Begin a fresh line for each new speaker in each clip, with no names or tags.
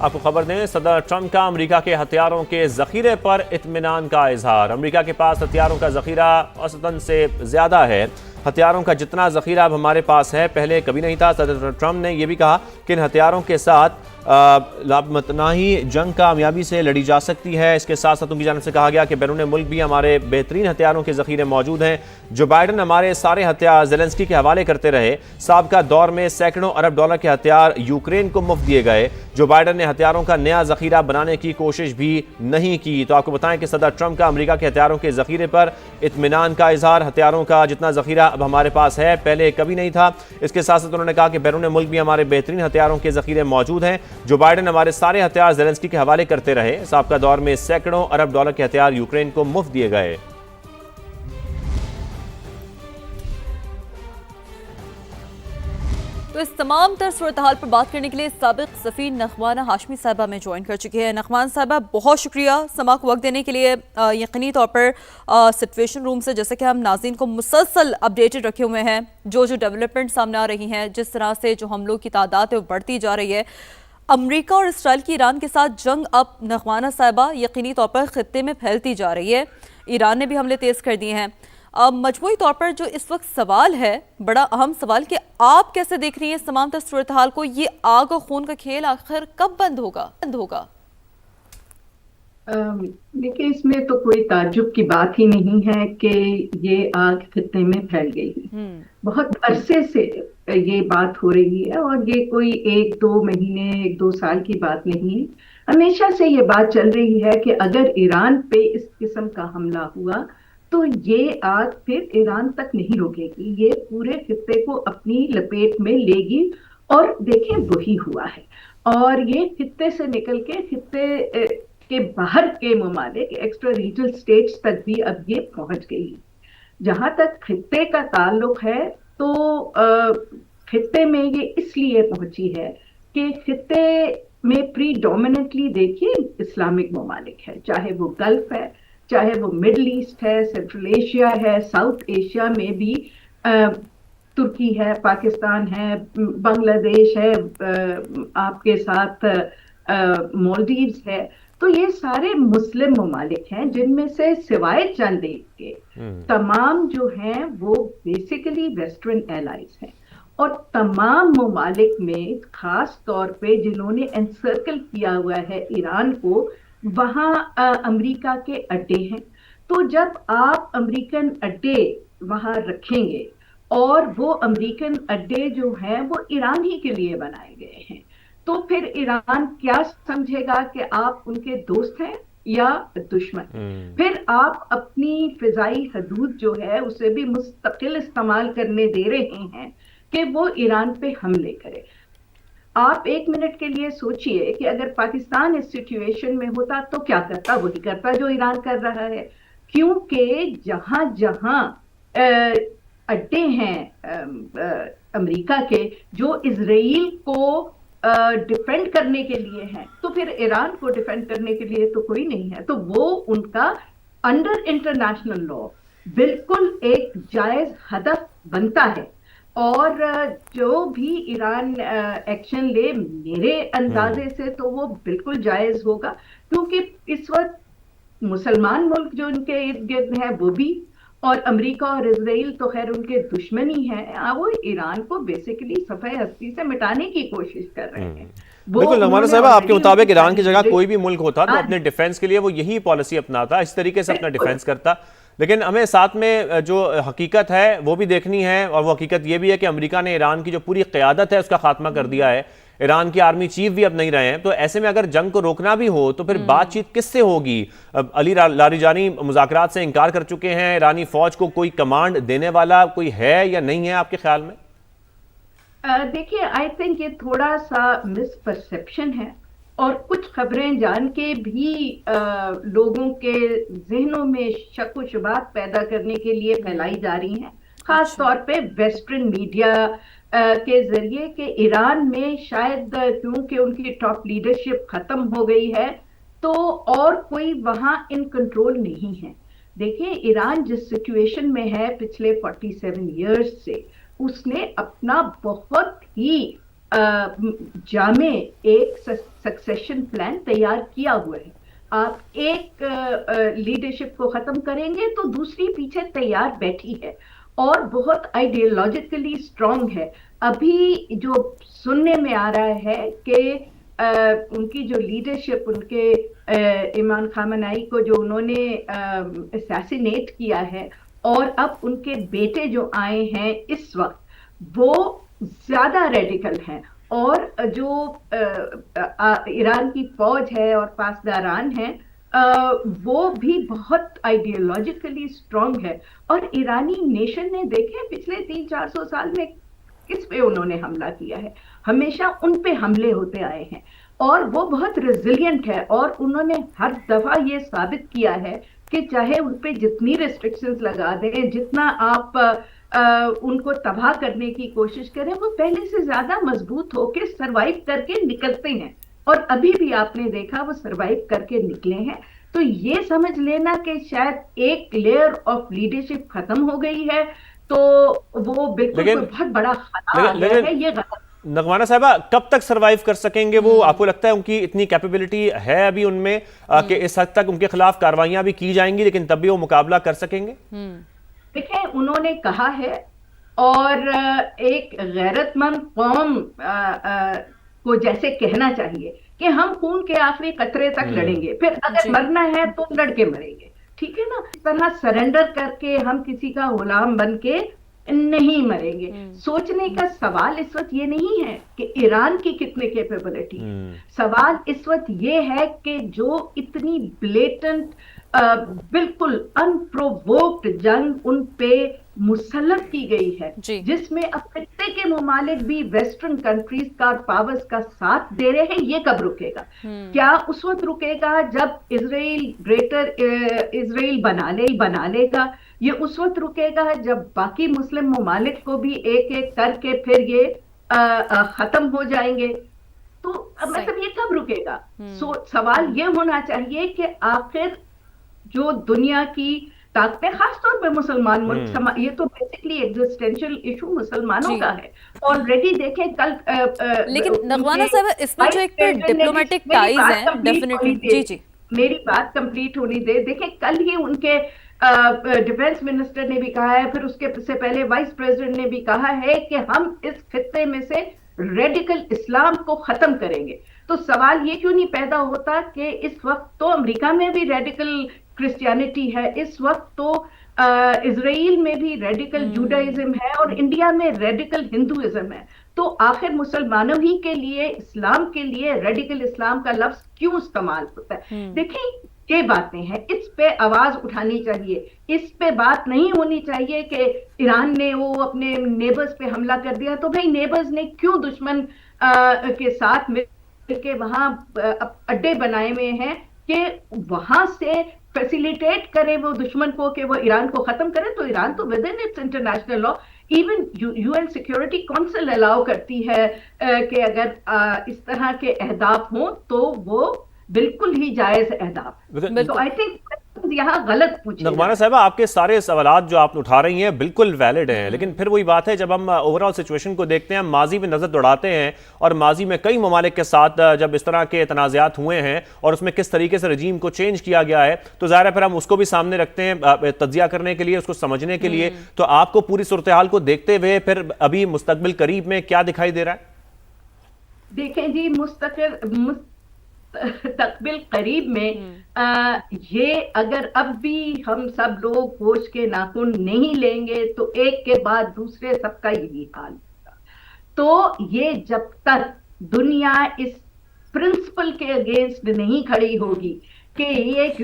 आपको खबर दें, सदर ट्रंप का अमेरिका के हथियारों के जखीरे पर इत्मीनान का इजहार। अमेरिका के पास हथियारों का जखीरा औसतन से ज्यादा है। हथियारों का जितना जखीरा अब हमारे पास है पहले कभी नहीं था। सदर ट्रंप ने यह भी कहा कि इन हथियारों के साथ लामतनाही जंग कामयाबी से लड़ी जा सकती है। इसके साथ साथ उनकी जानिब से कहा गया कि बैरून मुल्क भी हमारे बेहतरीन हथियारों के जखीरे मौजूद हैं। जो बाइडन हमारे सारे हथियार ज़ेलेंस्की के हवाले करते रहे। साबिका दौर में सैकड़ों अरब डॉलर के हथियार यूक्रेन को मुफ्त दिए गए। जो बाइडन ने हथियारों का नया जखीरा बनाने की कोशिश भी नहीं की। तो आपको बताएं कि सदर ट्रंप का अमेरिका के हथियारों के जखीरे पर इत्मीनान का इजहार। हथियारों का जितना जखीरा अब हमारे पास है पहले कभी नहीं था। इसके साथ साथ उन्होंने कहा कि बैरून मुल्क भी हमारे बेहतरीन हथियारों के जखीरे मौजूद हैं। जो बाइडन हमारे सारे हथियार ज़ेलेंस्की के हवाले करते रहे। साबिका दौर में सैकड़ों अरब डॉलर के हथियार यूक्रेन को मुफ्त दिए गए।
तो इस तमाम तर सूरत हाल पर बात करने के लिए साबिक सफ़ीर नखवाना हाशमी साहबा में ज्वाइन कर चुके हैं। नखवान साहबा, बहुत शुक्रिया समा को वक्त देने के लिए। यकीनी तौर पर सिचुएशन रूम से जैसे कि हम नाज़रीन को मुसलसल अपडेटेड रखे हुए हैं। जो डेवलपमेंट सामने आ रही हैं, जिस तरह से जो हमलों की तादाद है वो बढ़ती जा रही है। अमरीका और इसराइल की ईरान के साथ जंग अब नखवाना साहबा यकीनी तौर पर खित्ते में फैलती जा रही है। ईरान ने भी हमले तेज़ कर दिए हैं। मजमूई तौर पर जो इस वक्त सवाल है, बड़ा अहम सवाल, कि आप कैसे देख रही हैं इस तमाम सूरत हाल को? ये आग और खून का खेल आखिर कब बंद होगा?
देखिए, इसमें तो कोई ताज्जुब की बात ही नहीं है कि ये आग खित्ते में फैल गई। बहुत अरसे से ये बात हो रही है और ये कोई 1-2 महीने 1-2 साल की बात नहीं है। हमेशा से ये बात चल रही है कि अगर ईरान पे इस किस्म का हमला हुआ तो ये आग फिर ईरान तक नहीं रुकेगी, ये पूरे खित्ते को अपनी लपेट में लेगी। और देखें, वही हुआ है। और ये खित्ते से निकल के खित्ते के बाहर के ममालिक, एक्स्ट्रा रीजनल स्टेट्स तक भी अब ये पहुंच गई। जहां तक खित्ते का ताल्लुक है तो खित्ते में ये इसलिए पहुंची है कि खित्ते में प्रीडोमिनेंटली देखिए इस्लामिक ममालिक है, चाहे वो गल्फ है, चाहे वो मिडल ईस्ट है, सेंट्रल एशिया है, साउथ एशिया में भी तुर्की है, पाकिस्तान है, बांग्लादेश है, आपके साथ मालदीव्स है। तो ये सारे मुस्लिम ममालिक हैं जिनमें से सिवाय चंद एक के तमाम जो हैं वो बेसिकली वेस्टर्न एलाइज हैं। और तमाम ममालिक में खास तौर पे जिन्होंने एनसर्कल किया हुआ है ईरान को, वहां अमेरिका के अड्डे हैं। तो जब आप अमेरिकन अड्डे वहां रखेंगे और वो अमेरिकन अड्डे जो हैं वो ईरान ही के लिए बनाए गए हैं, तो फिर ईरान क्या समझेगा कि आप उनके दोस्त हैं या दुश्मन। फिर आप अपनी फिजाई हदूद जो है उसे भी मुस्तकिल इस्तेमाल करने दे रहे हैं कि वो ईरान पे हमले करे। आप एक मिनट के लिए सोचिए कि अगर पाकिस्तान इस सिचुएशन में होता तो क्या करता? वही करता जो ईरान कर रहा है। क्योंकि जहां जहां अड्डे हैं अमेरिका के जो इजराइल को डिफेंड करने के लिए हैं, तो फिर ईरान को डिफेंड करने के लिए तो कोई नहीं है। तो वो उनका अंडर इंटरनेशनल लॉ बिल्कुल एक जायज हदफ बनता है। और जो भी ईरान एक्शन ले, मेरे अंदाजे से तो वो बिल्कुल जायज होगा, क्योंकि इस वक्त मुसलमान मुल्क जो उनके इर्द गिर्द है वो भी, और अमेरिका और इजराइल तो खैर उनके दुश्मन ही हैं। वो ईरान को बेसिकली सफाई हस्ती से मिटाने की कोशिश कर रहे हैं।
बिल्कुल नगमाना साहब, आपके मुताबिक ईरान की जगह कोई भी मुल्क होता तो अपने डिफेंस के लिए वो यही पॉलिसी अपनाता, इस तरीके से अपना डिफेंस करता। लेकिन हमें साथ में जो हकीकत है वो भी देखनी है, और वो हकीकत ये भी है कि अमेरिका ने ईरान की जो पूरी क़यादत है उसका खात्मा कर दिया है। ईरान की आर्मी चीफ भी अब नहीं रहे हैं। तो ऐसे में अगर जंग को रोकना भी हो तो फिर बातचीत किससे होगी? अली लारिजानी मुज़ाकरात से इनकार कर चुके हैं। ईरानी फौज को कोई कमांड देने वाला कोई है या नहीं है आपके ख्याल में?
देखिए, आई थिंक ये थोड़ा सा मिसपरसेप्शन है और कुछ खबरें जान के भी लोगों के जहनों में शक व शुबात पैदा करने के लिए फैलाई जा रही हैं, खास तौर पे वेस्टर्न मीडिया के जरिए, कि ईरान में शायद क्योंकि उनकी टॉप लीडरशिप खत्म हो गई है तो और कोई वहां इन कंट्रोल नहीं है। देखिए, ईरान जिस सिचुएशन में है पिछले 47 इयर्स से, उसने अपना बहुत ही जामे एक सक्सेशन प्लान तैयार किया हुआ है। आप एक लीडरशिप को खत्म करेंगे तो दूसरी पीछे तैयार बैठी है और बहुत आइडियोलॉजिकली स्ट्रांग है। अभी जो सुनने में आ रहा है कि उनकी जो लीडरशिप, उनके इमाम खामेनी को जो उन्होंने असैसिनेट किया है और अब उनके बेटे जो आए हैं इस वक्त, वो ज्यादा रेडिकल हैं और जो ईरान की फौज है और पासदारान है वो भी बहुत आइडियोलॉजिकली स्ट्रांग है। और ईरानी नेशन ने देखे पिछले 300-400 साल में किस पे उन्होंने हमला किया है, हमेशा उन पे हमले होते आए हैं और वो बहुत रेजिलिएंट है। और उन्होंने हर दफा ये साबित किया है कि चाहे उन पे जितनी रिस्ट्रिक्शंस लगा दें, जितना आप उनको तबाह करने की कोशिश करें, वो पहले से ज्यादा मजबूत होकर सरवाइव करके निकलते हैं। और अभी भी आपने देखा वो सरवाइव करके निकले हैं। तो ये समझ लेना कि शायद एक लेयर ऑफ लीडरशिप खत्म हो गई है तो वो बिल्कुल बहुत बड़ा खतरा है, ये गलत।
नगवाना साहबा, कब तक सरवाइव कर सकेंगे वो? आपको लगता है उनकी इतनी कैपेबिलिटी है अभी उनमें कि इस हद तक उनके खिलाफ कार्रवाइयां भी की जाएंगी लेकिन तब भी वो मुकाबला कर सकेंगे?
देखिए, उन्होंने कहा है और एक गैरतमंद कौम को जैसे कहना चाहिए कि हम खून के आखिरी कतरे तक लड़ेंगे, फिर अगर मरना है तो लड़के मरेंगे, ठीक है ना। इस तरह सरेंडर करके हम किसी का गुलाम बन के नहीं मरेंगे। सोचने का सवाल इस वक्त ये नहीं है कि ईरान की कितनी कैपेबिलिटी है, सवाल इस वक्त ये है कि जो इतनी ब्लेटेंट बिल्कुल अनप्रोवोक्ड जंग उन पे मुसल्लत की गई है, जिसमें अब खत्ते के ममालिक भी वेस्टर्न कंट्रीज का और पावर्स का साथ दे रहे हैं, ये कब रुकेगा? क्या उस वक्त रुकेगा जब इजराइल ग्रेटर इजराइल बना लेगा? ये उस वक्त रुकेगा जब बाकी मुस्लिम ममालिक को भी एक एक करके फिर ये खत्म हो जाएंगे? तो मतलब ये कब रुकेगा? सवाल ये होना चाहिए कि आखिर जो दुनिया की ताकतें, खासतौर पे मुसलमान मुल्क, ये तो बेसिकली एग्जिस्टेंशियल इशू मुसलमानों का है। ऑलरेडी देखें कल
लेकिन नगवाना साहब, इसमें जो एक डिप्लोमेटिक टाइज हैं, डेफिनेटली जी
मेरी बात कंप्लीट होनी दे। देखें, कल ही उनके डिफेंस मिनिस्टर ने भी कहा है, फिर उसके से पहले वाइस प्रेसिडेंट ने भी कहा है कि हम इस खित्ते में से रेडिकल इस्लाम को खत्म करेंगे। तो सवाल ये क्यों नहीं पैदा होता कि इस वक्त तो अमेरिका में भी रेडिकल क्रिश्चियनिटी है, इस वक्त तो इजराइल में भी रेडिकल जूडाइज्म है और इंडिया में रेडिकल हिंदुइज्म है। तो आखिर मुसलमानों ही के लिए, इस्लाम के लिए रेडिकल इस्लाम का लफ्ज क्यों इस्तेमाल होता है? देखिए, ये बातें हैं, इस पे आवाज उठानी चाहिए। इस पे बात नहीं होनी चाहिए कि ईरान ने वो अपने नेबर्स पे हमला कर दिया, तो भाई नेबर्स ने क्यों दुश्मन के साथ मिलकर वहां अड्डे बनाए हुए हैं कि वहां से फैसिलिटेट करे वो दुश्मन को कि वो ईरान को खत्म करे? तो ईरान तो with in its international law, even UN security council allow करती है कि अगर इस तरह के अहदाफ हों तो वो बिल्कुल ही जायज अहदाफ। तो आई थिंक यहाँ गलत पूछे।
नगवाना साहब, आपके सारे सवालात जो आप उठा रही हैं बिल्कुल वैलिड हैं, लेकिन फिर वही बात है, जब हम ओवरऑल सिचुएशन को देखते हैं, माजी में नजर दौड़ाते हैं और माजी में कई ममालिक के साथ जब इस तरह के तनाज़ात हुए हैं और उसमें किस तरीके से रजीम को चेंज किया गया है, तो ज़ाहिर है फिर हम उसको भी सामने रखते हैं तज्जिया करने के लिए, उसको समझने के लिए। तो आपको पूरी सूरत हाल को देखते हुए फिर अभी मुस्तकबिल करीब में क्या दिखाई दे रहा है?
देखें जी, मुस्तकबिल करीब में ये अगर अब भी हम सब लोग होश के नाखून नहीं लेंगे तो एक के बाद दूसरे सबका यही हाल होगा। तो ये जब तक दुनिया इस प्रिंसिपल के अगेंस्ट नहीं खड़ी होगी कि ये एक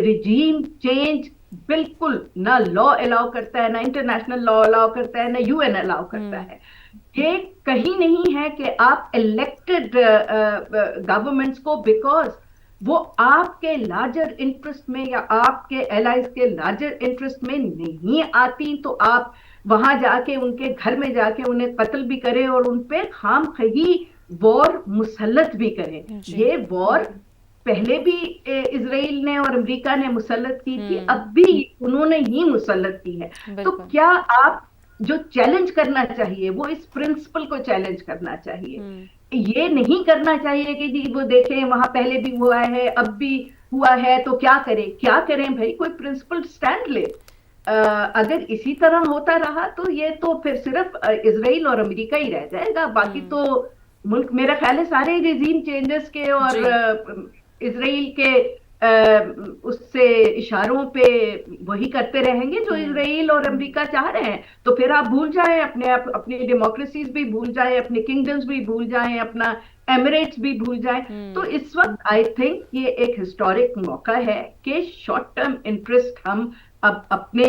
रिजीम चेंज बिल्कुल ना लॉ अलाउ करता है, ना इंटरनेशनल लॉ अलाउ करता है, ना यूएन अलाउ करता है, ये कहीं नहीं है कि आप इलेक्टेड गवर्नमेंट्स को, बिकॉज वो आपके लार्जर इंटरेस्ट में या आपके एलाइज के लार्जर इंटरेस्ट में नहीं आती, तो आप वहां जाके उनके घर में जाके उन्हें कत्ल भी करें और उन पे खामखही वॉर मुसल्लत भी करें। ये वॉर पहले भी इजराइल ने और अमेरिका ने मुसल्लत की थी, अब भी उन्होंने ही मुसल्लत की है। तो क्या आप जो चैलेंज करना चाहिए वो इस प्रिंसिपल को चैलेंज करना चाहिए। ये नहीं करना चाहिए कि जी वो देखें वहां पहले भी हुआ है अब भी हुआ है तो क्या करें भाई, कोई प्रिंसिपल स्टैंड ले। अगर इसी तरह होता रहा तो ये तो फिर सिर्फ इजराइल और अमेरिका ही रह जाएगा, बाकी तो मुल्क मेरा ख्याल है सारे रिजीम चेंजेस के और इजराइल के उससे इशारों पे वही करते रहेंगे जो इजराइल और अमेरिका चाह रहे हैं। तो फिर आप भूल जाएं अपनी डेमोक्रेसीज भी भूल जाएं, अपने किंगडम्स भी भूल जाएं, अपना एमिरेट्स भी भूल जाएं। तो इस वक्त आई थिंक ये एक हिस्टोरिक मौका है कि शॉर्ट टर्म इंटरेस्ट हम अब अपने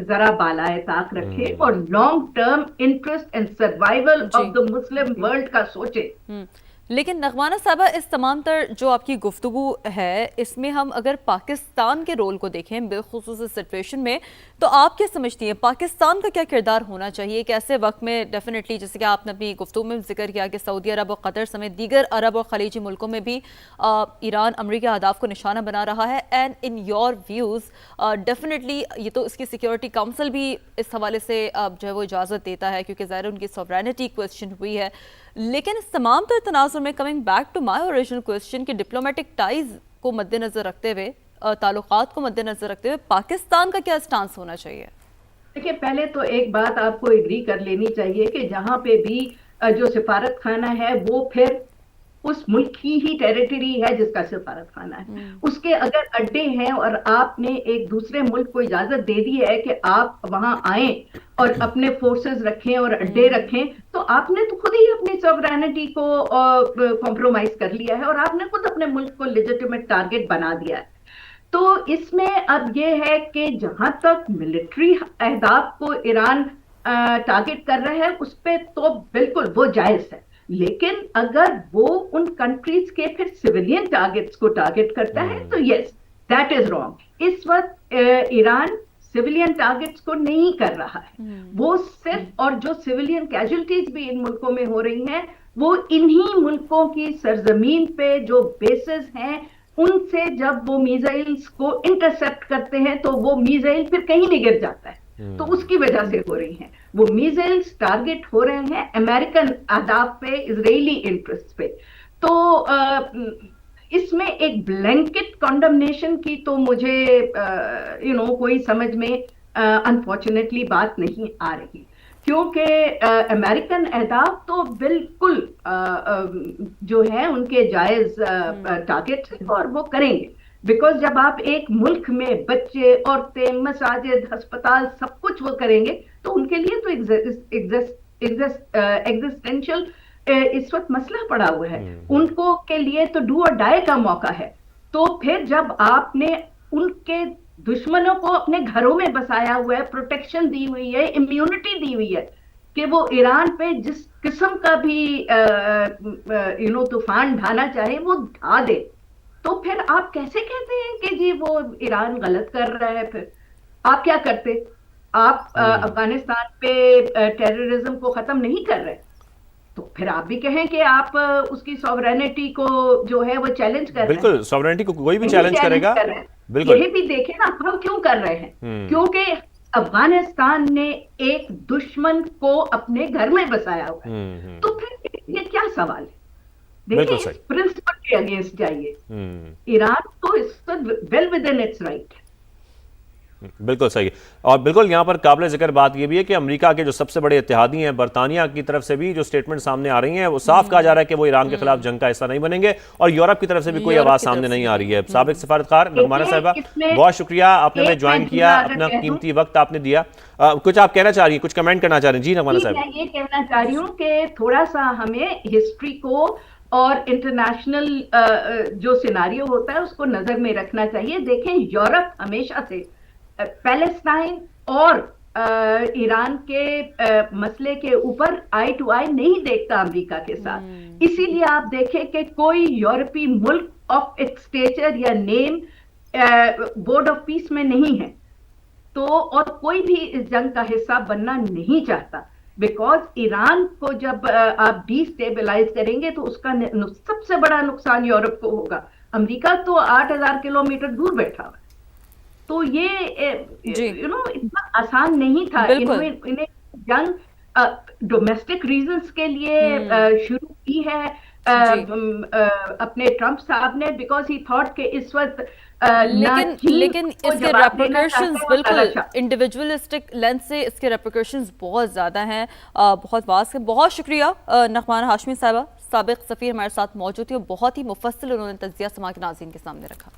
जरा बालाए ताक रखें और long term interest and survival of the Muslim world का सोचें।
लेकिन नगमाना साहबा, इस तमाम तर जो आपकी गुफ्तगू है इसमें हम अगर पाकिस्तान के रोल को देखें बिलखुसूस इस सिचुएशन में, तो आप क्या समझती हैं पाकिस्तान का क्या किरदार होना चाहिए एक ऐसे वक्त में? डेफिनेटली जैसे कि आपने अपनी गुफ्तगू में जिक्र किया कि सऊदी अरब और कतर समेत दीगर अरब और खलीजी मुल्कों में भी ईरान अमरीकी अहदाफ को निशाना बना रहा है। And in your views definitely ये तो इसकी सिक्योरिटी काउंसिल भी इस हवाले से जो है वो इजाज़त देता है क्योंकि ज़ाहिर उनकी सॉवरेनिटी क्वेश्चन हुई है। लेकिन इस तमाम तर तनाजुर में coming back to my original question कि डिप्लोमेटिक टाइज को मद्देनजर रखते हुए, ताल्लुकात को मद्देनजर रखते हुए पाकिस्तान का क्या स्टांस होना चाहिए?
देखिए, पहले तो एक बात आपको एग्री कर लेनी चाहिए कि जहां पे भी जो सिफारत खाना है वो फिर उस मुल्क की ही टेरिटरी है जिसका सिफारत खाना है। उसके अगर अड्डे हैं और आपने एक दूसरे मुल्क को इजाजत दे दी है कि आप वहां आए और अपने फोर्सेस रखें और अड्डे रखें, तो आपने तो खुद ही अपनी सॉवरेनिटी को कॉम्प्रोमाइज कर लिया है और आपने खुद अपने मुल्क को लेजिटिमेट टारगेट बना दिया है। तो इसमें अब ये है कि जहां तक मिलिट्री अहदाफ को ईरान टारगेट कर रहा है उस पर तो बिल्कुल वो जायज है, लेकिन अगर वो उन कंट्रीज के फिर सिविलियन टारगेट्स को टारगेट करता है तो यस, दैट इज रॉन्ग। इस वक्त ईरान सिविलियन टारगेट्स को नहीं कर रहा है, वो सिर्फ, और जो सिविलियन कैजुअल्टीज भी इन मुल्कों में हो रही हैं वो इन्हीं मुल्कों की सरजमीन पे जो बेसेस हैं उनसे जब वो मिसाइल्स को इंटरसेप्ट करते हैं तो वो मिसाइल फिर कहीं नहीं गिर जाता है, तो उसकी वजह से हो रही हैं। वो मिसाइल्स टारगेट हो रहे हैं अमेरिकन अहदाफ पे, इजरायली इंटरेस्ट पे। तो इसमें एक ब्लैंकेट कॉन्डमनेशन की तो मुझे कोई समझ में अनफॉर्चुनेटली बात नहीं आ रही, क्योंकि अमेरिकन अहदाफ तो बिल्कुल जो है उनके जायज टारगेट और वो करेंगे। बिकॉज जब आप एक मुल्क में बच्चे, औरतें, मसाजिद, अस्पताल सब कुछ वो करेंगे तो उनके लिए तो एग्जिस्टेंशियल इस वक्त मसला पड़ा हुआ है, उनको के लिए तो डू और डाई का मौका है। तो फिर जब आपने उनके दुश्मनों को अपने घरों में बसाया हुआ है, प्रोटेक्शन दी हुई है, इम्यूनिटी दी हुई है कि वो ईरान पे जिस किस्म का भी तूफान ढाना चाहे वो ढा दे, तो फिर आप कैसे कहते हैं कि जी वो ईरान गलत कर रहा है? फिर आप क्या करते? आप अफगानिस्तान पे टेररिज्म को खत्म नहीं कर रहे, तो फिर आप भी कहें कि आप उसकी सॉवरेनिटी को जो है वो चैलेंज कर रहे हैं।
बिल्कुल, सॉवरेनिटी को कोई भी चैलेंज करेगा।
बिल्कुल, यही भी देखें ना हम क्यों कर रहे हैं, क्योंकि अफगानिस्तान ने एक दुश्मन को अपने घर में बसाया हुआ है। तो फिर ये क्या सवाल है? देखिए, प्रिंसिपल के अगेंस्ट जाइए। ईरान तो इस well with in its right.
बिल्कुल सही। और बिल्कुल यहाँ पर काबिल जिक्र बात ये भी है कि अमेरिका के जो सबसे बड़े इत्तेहादी हैं, बरतानिया की तरफ से भी जो स्टेटमेंट सामने आ रही हैं वो साफ कहा जा रहा है कि वो ईरान के खिलाफ जंग का हिस्सा नहीं बनेंगे, और यूरोप की तरफ से भी कोई आवाज सामने नहीं आ रही है। साबिक सफारतकार नगमाना साहिबा, बहुत शुक्रिया, आपने हमें ज्वाइन किया, अपना कीमती वक्त आपने दिया। कुछ आप कहना चाह रही हैं, कुछ कमेंट करना चाह रही हैं? जी नगमाना साहिबा।
मैं ये कहना चाह रही हूँ कि थोड़ा सा हमें हिस्ट्री को और इंटरनेशनल जो सिनारियो होता है उसको नजर में रखना चाहिए। देखें, यूरोप हमेशा से पैलेस्टाइन और ईरान के मसले के ऊपर आई टू आई नहीं देखता अमेरिका के साथ। इसीलिए आप देखें कि कोई यूरोपीय मुल्क ऑफ इट्स स्टेचर या नेम बोर्ड ऑफ पीस में नहीं है, तो और कोई भी इस जंग का हिस्सा बनना नहीं चाहता। बिकॉज ईरान को जब आप डिस्टेबलाइज करेंगे तो उसका सबसे बड़ा नुकसान यूरोप को होगा। अमेरिका तो 8000 किलोमीटर दूर बैठा हुआ, तो ये इतना आसान नहीं था इन्हें जंग डोमेस्टिक रीजंस के लिए शुरू की है अपने ट्रंप साहब ने, बिकॉज ही थॉट कि इस वक्त
लेकिन इसके रेपरकशंस बिल्कुल इंडिविजुअलिस्टिक लेंस से इसके रेपरकशंस बहुत ज़्यादा हैं, बहुत वास्ट है। बहुत शुक्रिया नगमान हाशमी साहिबा, साबिक सफ़ीर हमारे साथ मौजूद थी और बहुत ही मुफस्सिल उन्होंने तज्जिया समाज के नाज़रीन के सामने रखा।